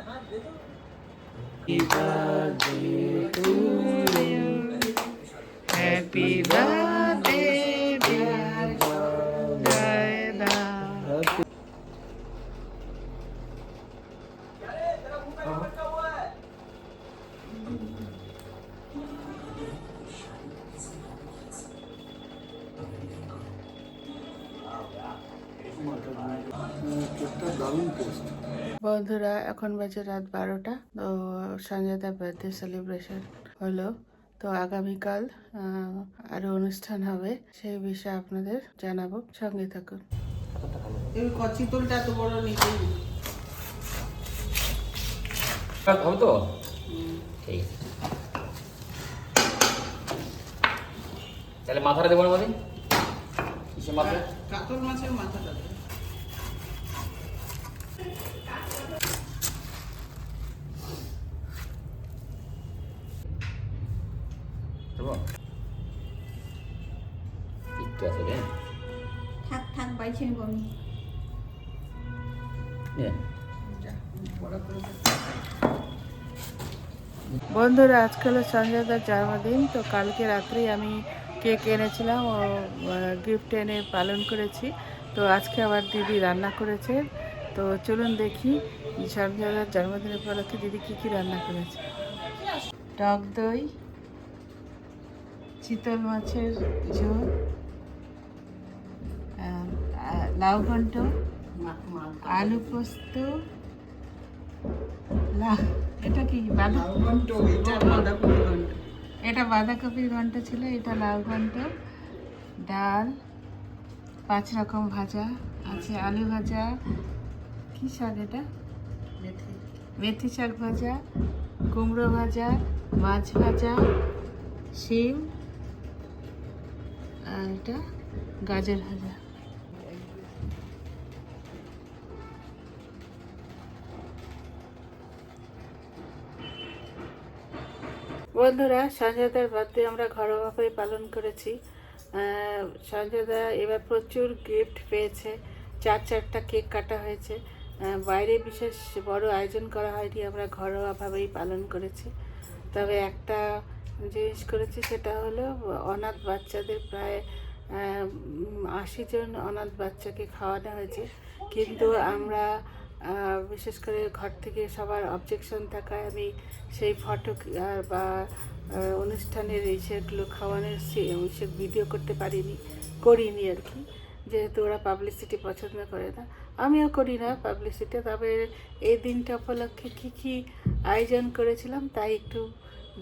Happy birthday, dear Dada. বন্ধুরা এখন বাজে রাত 12টা। তো সঞ্জয়দার বার্থডে সেলিব্রেশন হলো, তো আগামীকাল আরো অনুষ্ঠান হবে, সেই বিষয়ে আপনাদের জানাবো, সঙ্গে থাকুন। এই কচিতলটা তো বড় নিতে হবে তো ঠিক আছে। তাহলে মাথাটা দেবো না, মানে কিসের মাথা? কাতল মাছের মাথাটা দেবো। একটু আছে রে, থাক থাক বাইছে নিব আমি। বন্ধুরা আজকাল সঞ্জয়দার জন্মদিন, তো কালকে রাত্রেই আমি কেক এনেছিলাম ও গিফট এনে পালন করেছি। তো আজকে আবার দিদি রান্না করেছে, তো চলুন দেখি সঞ্জয়দার জন্মদিনের উপলক্ষে দিদি কী কী রান্না করেছে। টক দই, চিতল মাছের ঝোল, লাউ ঘন্ট, আলু পোস্ত, এটা কি এটা বাঁধাকপির ঘন্ট ছিল, এটা লাউ ঘন্ট, ডাল, 5 রকম ভাজা আছে, আলু ভাজা, কি শাক এটা, মেথি শাক ভাজা, কুমড়ো ভাজা, মাছ ভাজা, শিম, আর এটা গাজর ভাজা। বন্ধুরা সঞ্জয়দার বার্থডে আমরা ঘরোয়াভাবে পালন করেছি। সঞ্জয়দা এবার প্রচুর গিফট পেয়েছে, 4টা কেক কাটা হয়েছে, বাইরে বিশেষ বড় আয়োজন করা হয়নি, আমরা ঘরোয়াভাবেই পালন করেছি। তবে একটা জিনিস করেছি, সেটা হলো অনাথ বাচ্চাদের প্রায় 80 জন অনাথ বাচ্চাকে খাওয়ানো হয়েছে। কিন্তু আমরা বিশেষ করে ঘর থেকে সবার অবজেকশন থাকায় আমি সেই ফটো বা অনুষ্ঠানের সেগুলো খাওয়ানোর সে ভিডিও করতে করিনি আর কি, যেহেতু ওরা পাবলিসিটি পছন্দ করে না, আমিও করি না পাবলিসিটি। তবে এই দিনটা উপলক্ষে কী কী আয়োজন করেছিলাম তাই একটু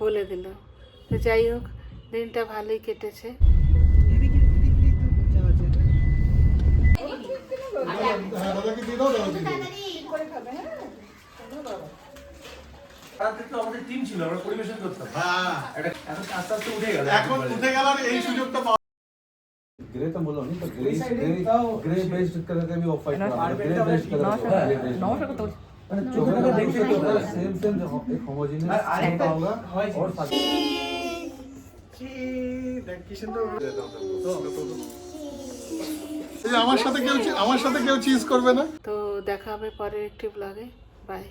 বলে দিলাম। তো যাই হোক, দিনটা ভালোই কেটেছে। আমাদের টিম ছিল, আমরা পরিবেশন করতাম। এখন আস্তে আস্তে উঠে গেল, এখন উঠে গেল আর এই সুযোগটা ग्रे तो बोलो नहीं, तो ग्रे बेस्ड कलर का भी of white grey based colour का मैंने चोकलेट देखिए तो सेम एक होमोजेनियस होगा और দেখ কি সুন্দর। আমার সাথে কেউ চিজ করবে না। তো দেখা হবে পরের একটি ব্লগে। বাই।